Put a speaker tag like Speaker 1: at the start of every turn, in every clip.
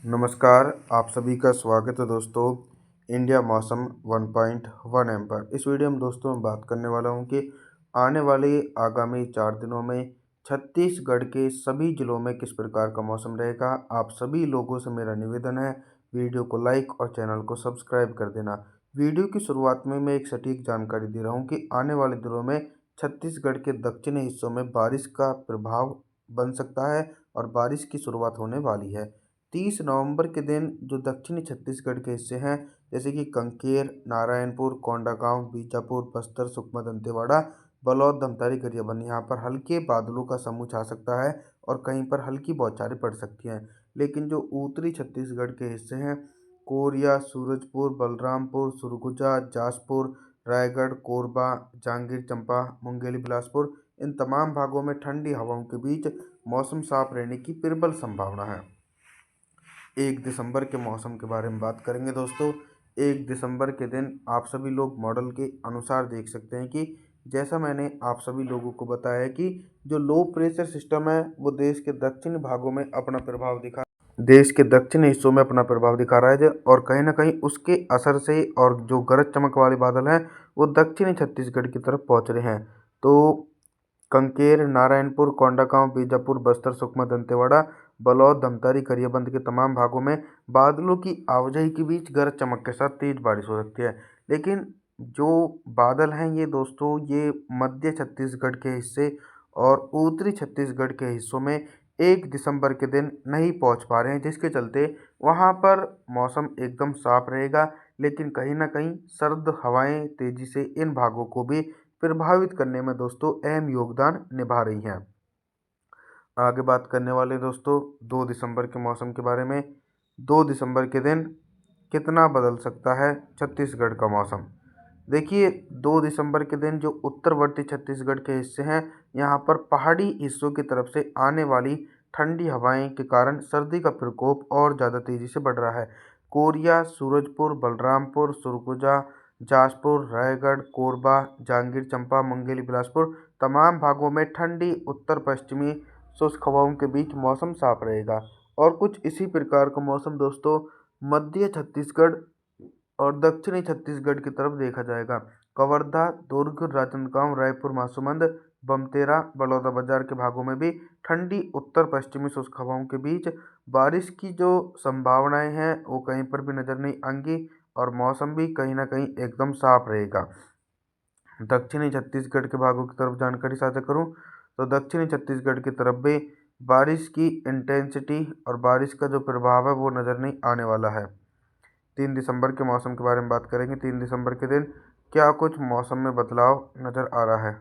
Speaker 1: नमस्कार, आप सभी का स्वागत है दोस्तों इंडिया मौसम 1.1 एम पर। इस वीडियो में दोस्तों मैं बात करने वाला हूं कि आने वाले आगामी 4 दिनों में छत्तीसगढ़ के सभी जिलों में किस प्रकार का मौसम रहेगा। आप सभी लोगों से मेरा निवेदन है, वीडियो को लाइक और चैनल को सब्सक्राइब कर देना। वीडियो की शुरुआत में मैं एक सटीक जानकारी दे रहा हूँ कि आने वाले दिनों में छत्तीसगढ़ के दक्षिणी हिस्सों में बारिश का प्रभाव बन सकता है और बारिश की शुरुआत होने वाली है। 30 नवंबर के दिन जो दक्षिणी छत्तीसगढ़ के हिस्से हैं, जैसे कि कांकेर, नारायणपुर, कोंडागांव, बीजापुर, बस्तर, सुकमा, दंतेवाड़ा, बलौद, धमतारी, गरियाबंद, यहाँ पर हल्के बादलों का समूह छा सकता है और कहीं पर हल्की बौछारें पड़ सकती हैं। लेकिन जो उत्तरी छत्तीसगढ़ के हिस्से हैं, कोरिया, सूरजपुर, बलरामपुर, सरगुजा, जासपुर, रायगढ़, कोरबा, जांजगीर चांपा, मुंगेली, बिलासपुर, इन तमाम भागों में ठंडी हवाओं के बीच मौसम साफ रहने की प्रबल संभावना है। 1 दिसंबर के मौसम के बारे में बात करेंगे दोस्तों। 1 दिसंबर के दिन आप सभी लोग मॉडल के अनुसार देख सकते हैं कि जैसा मैंने आप सभी लोगों को बताया है कि जो लो प्रेशर सिस्टम है वो देश के दक्षिणी भागों में अपना प्रभाव दिखा देश के दक्षिणी हिस्सों में अपना प्रभाव दिखा रहा है और कहीं ना कहीं उसके असर से और जो गरज चमक वाले बादल हैं वो दक्षिणी छत्तीसगढ़ की तरफ पहुंच रहे हैं। तो कांकेर, नारायणपुर, कोंडागांव, बीजापुर, बस्तर, सुकमा, दंतेवाड़ा, बलौद, धमतारी, गरियाबंद के तमाम भागों में बादलों की आवाजाही के बीच गरज चमक के साथ तेज बारिश हो सकती है। लेकिन जो बादल हैं ये दोस्तों ये मध्य छत्तीसगढ़ के हिस्से और उत्तरी छत्तीसगढ़ के हिस्सों में 1 दिसंबर के दिन नहीं पहुंच पा रहे हैं, जिसके चलते वहां पर मौसम एकदम साफ रहेगा। लेकिन कहीं ना कहीं सर्द हवाएं तेजी से इन भागों को भी प्रभावित करने में दोस्तों अहम योगदान निभा रही हैं। आगे बात करने वाले दोस्तों 2 दिसंबर के मौसम के बारे में। 2 दिसंबर के दिन कितना बदल सकता है छत्तीसगढ़ का मौसम। देखिए 2 दिसंबर के दिन जो उत्तरवर्ती छत्तीसगढ़ के हिस्से हैं, यहाँ पर पहाड़ी हिस्सों की तरफ से आने वाली ठंडी हवाएं के कारण सर्दी का प्रकोप और ज़्यादा तेज़ी से बढ़ रहा है। कोरिया, सूरजपुर, बलरामपुर, सरगुजा, जासपुर, रायगढ़, कोरबा, जांजगीर चांपा, मुंगेली, बिलासपुर तमाम भागों में ठंडी उत्तर पश्चिमी शुष्क हवाओं के बीच मौसम साफ रहेगा। और कुछ इसी प्रकार का मौसम दोस्तों मध्य छत्तीसगढ़ और दक्षिणी छत्तीसगढ़ की तरफ देखा जाएगा। कवर्धा, दुर्ग, राजनांदगांव, रायपुर, महासमुंद, बमतेरा, बलौदाबाजार के भागों में भी ठंडी उत्तर पश्चिमी शुष्क हवाओं के बीच बारिश की जो संभावनाएं हैं वो कहीं पर भी नजर नहीं आएंगी और मौसम भी कहीं ना कहीं एकदम साफ रहेगा। दक्षिणी छत्तीसगढ़ के भागों की तरफ जानकारी साझा करूं तो दक्षिणी छत्तीसगढ़ की तरफ भी बारिश की इंटेंसिटी और बारिश का जो प्रभाव है वो नज़र नहीं आने वाला है। 3 दिसंबर के मौसम के बारे में बात करेंगे। 3 दिसंबर के दिन क्या कुछ मौसम में बदलाव नज़र आ रहा है।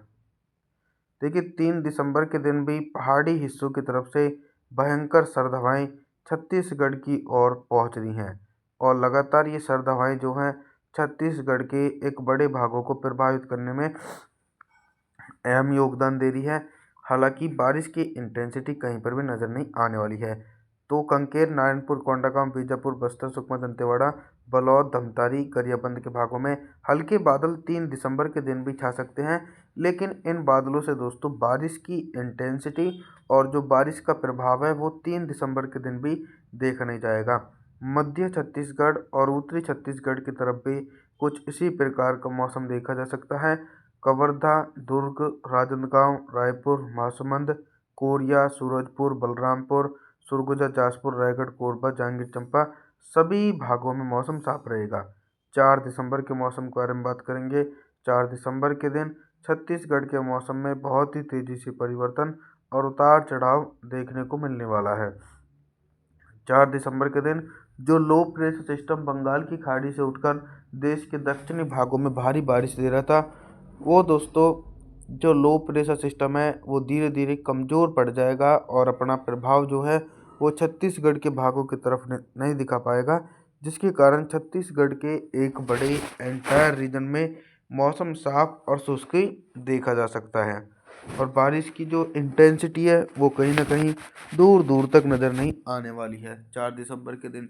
Speaker 1: देखिए 3 दिसंबर के दिन भी पहाड़ी हिस्सों की तरफ से भयंकर सर्द हवाएं छत्तीसगढ़ की ओर पहुंच रही हैं और लगातार ये सर्द हवाएं जो हैं छत्तीसगढ़ के एक बड़े भागों को प्रभावित करने में अहम योगदान दे रही है। हालांकि बारिश की इंटेंसिटी कहीं पर भी नज़र नहीं आने वाली है। तो कांकेर, नारायणपुर, कोंडागांव, बीजापुर, बस्तर, सुकमा, दंतेवाड़ा, बलौद, धमतारी, गरियाबंद के भागों में हल्के बादल 3 दिसंबर के दिन भी छा सकते हैं। लेकिन इन बादलों से दोस्तों बारिश की इंटेंसिटी और जो बारिश का प्रभाव है वो 3 दिसंबर के दिन भी देखा नहीं जाएगा। मध्य छत्तीसगढ़ और उत्तरी छत्तीसगढ़ की तरफ भी कुछ इसी प्रकार का मौसम देखा जा सकता है। कवर्धा, दुर्ग, राजनांदगांव, रायपुर, महासमुंद, कोरिया, सूरजपुर, बलरामपुर, सरगुजा, जासपुर, रायगढ़, कोरबा, जांजगीर चांपा सभी भागों में मौसम साफ रहेगा। 4 दिसंबर के मौसम के बारे में बात करेंगे। 4 दिसंबर के दिन छत्तीसगढ़ के मौसम में बहुत ही तेज़ी से परिवर्तन और उतार चढ़ाव देखने को मिलने वाला है। 4 दिसंबर के दिन जो लो प्रेशर सिस्टम बंगाल की खाड़ी से उठकर देश के दक्षिणी भागों में भारी बारिश दे रहा था, वो दोस्तों जो लो प्रेशर सिस्टम है वो धीरे धीरे कमज़ोर पड़ जाएगा और अपना प्रभाव जो है वो छत्तीसगढ़ के भागों की तरफ नहीं दिखा पाएगा, जिसके कारण छत्तीसगढ़ के एक बड़े एंटायर रीजन में मौसम साफ और शुष्क देखा जा सकता है और बारिश की जो इंटेंसिटी है वो कहीं ना कहीं दूर दूर तक नज़र नहीं आने वाली है। 4 दिसंबर के दिन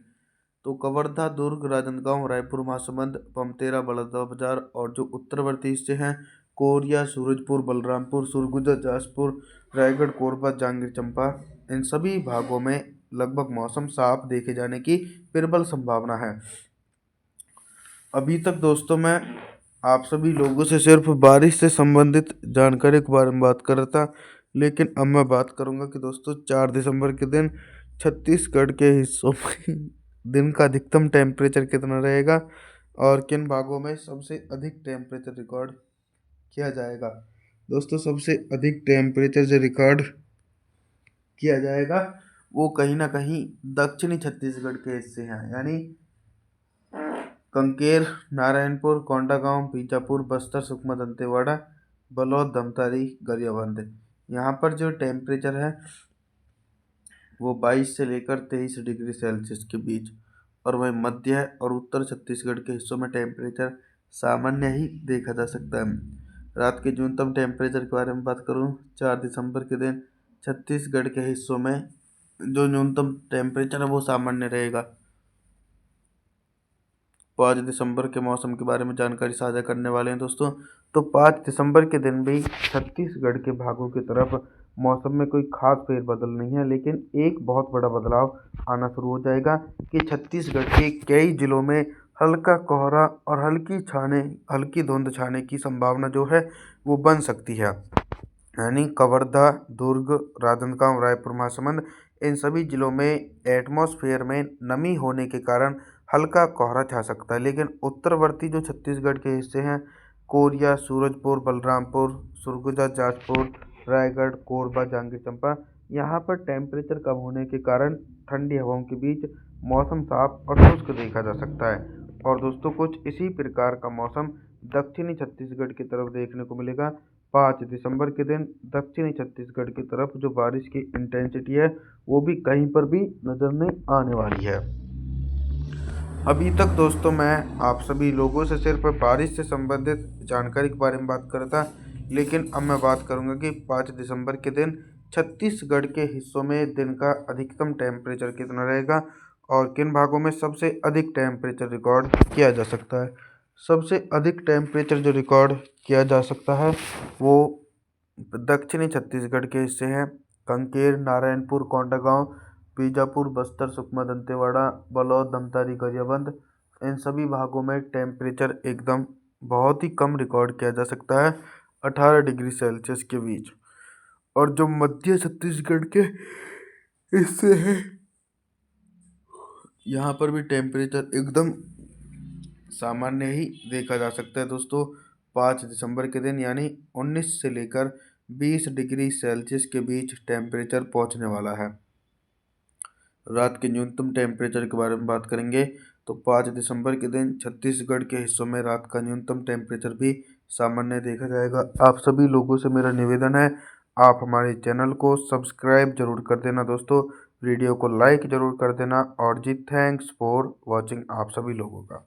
Speaker 1: तो कवर्धा, दुर्ग, राजनांदगांव, रायपुर, महासमुंद, बमतेरा, बलौदाबाजार और जो उत्तरवर्ती हिस्से हैं कोरिया, सूरजपुर, बलरामपुर, सरगुजा, जासपुर, रायगढ़, कोरबा, जांजगीर चांपा इन सभी भागों में लगभग मौसम साफ देखे जाने की प्रबल संभावना है। अभी तक दोस्तों मैं आप सभी लोगों से सिर्फ बारिश से संबंधित जानकारी के बारे में बात कर रहा था, लेकिन अब मैं बात करूंगा कि दोस्तों 4 दिसंबर के दिन छत्तीसगढ़ के हिस्सों में दिन का अधिकतम टेम्परेचर कितना रहेगा और किन भागों में सबसे अधिक टेम्परेचर रिकॉर्ड किया जाएगा। दोस्तों सबसे अधिक टेम्परेचर जो रिकॉर्ड किया जाएगा वो कहीं ना कहीं दक्षिणी छत्तीसगढ़ के हिस्से हैं, यानी कंकेर, नारायणपुर, कोंडागांव, बीजापुर, बस्तर, सुकमा, दंतेवाड़ा, बलौद, धमतारी, गरियाबंद। यहाँ पर जो टेम्परेचर है वो 22 से लेकर 23 डिग्री सेल्सियस के बीच, और वहीं मध्य और उत्तर छत्तीसगढ़ के हिस्सों में टेम्परेचर सामान्य ही देखा जा सकता है। रात के न्यूनतम टेम्परेचर के बारे में बात करूँ, 4 दिसंबर के दिन छत्तीसगढ़ के हिस्सों में जो न्यूनतम टेम्परेचर है वो सामान्य रहेगा। 5 दिसंबर के मौसम के बारे में जानकारी साझा करने वाले हैं दोस्तों। तो 5 दिसंबर के दिन भी छत्तीसगढ़ के भागों की तरफ मौसम में कोई खास फेरबदल नहीं है, लेकिन एक बहुत बड़ा बदलाव आना शुरू हो जाएगा कि छत्तीसगढ़ के कई जिलों में हल्का कोहरा और हल्की धुंध छाने की संभावना जो है वो बन सकती है। यानी कवर्धा, दुर्ग, राजनांदगांव, रायपुर, महासमुंद, इन सभी जिलों में एटमॉस्फेयर में नमी होने के कारण हल्का कोहरा छा सकता है। लेकिन उत्तरवर्ती जो छत्तीसगढ़ के हिस्से हैं, कोरिया, सूरजपुर, बलरामपुर, सरगुजा, जाजपुर, रायगढ़, कोरबा, जांजगीर चांपा, यहाँ पर टेम्परेचर कम होने के कारण ठंडी हवाओं के बीच मौसम साफ और शुष्क देखा जा सकता है। और दोस्तों कुछ इसी प्रकार का मौसम दक्षिणी छत्तीसगढ़ की तरफ देखने को मिलेगा। 5 दिसंबर के दिन दक्षिणी छत्तीसगढ़ की तरफ जो बारिश की इंटेंसिटी है वो भी कहीं पर भी नजर नहीं आने वाली है। अभी तक दोस्तों मैं आप सभी लोगों से सिर्फ बारिश से संबंधित जानकारी के बारे में बात कर रहा था, लेकिन अब मैं बात करूंगा कि 5 दिसंबर के दिन छत्तीसगढ़ के हिस्सों में दिन का अधिकतम टेम्परेचर कितना रहेगा और किन भागों में सबसे अधिक टेम्परेचर रिकॉर्ड किया जा सकता है। सबसे अधिक टेम्परेचर जो रिकॉर्ड किया जा सकता है वो दक्षिणी छत्तीसगढ़ के हिस्से हैं, कंकेर, नारायणपुर, कोंडागांव, बीजापुर, बस्तर, सुकमा, दंतेवाड़ा, बलौद, धमतारी, गरियाबंद, इन सभी भागों में टेम्परेचर एकदम बहुत ही कम रिकॉर्ड किया जा सकता है, 18 डिग्री सेल्सियस के बीच। और जो मध्य छत्तीसगढ़ के हिस्से हैं यहाँ पर भी टेम्परेचर एकदम सामान्य ही देखा जा सकता है दोस्तों। 5 दिसंबर के दिन यानी 19 से लेकर 20 डिग्री सेल्सियस के बीच टेम्परेचर पहुंचने वाला है। रात के न्यूनतम टेम्परेचर के बारे में बात करेंगे तो 5 दिसंबर के दिन छत्तीसगढ़ के हिस्सों में रात का न्यूनतम टेम्परेचर भी सामान्य देखा जाएगा। आप सभी लोगों से मेरा निवेदन है, आप हमारे चैनल को सब्सक्राइब जरूर कर देना दोस्तों, वीडियो को लाइक जरूर कर देना। और जी थैंक्स फॉर वॉचिंग आप सभी लोगों का।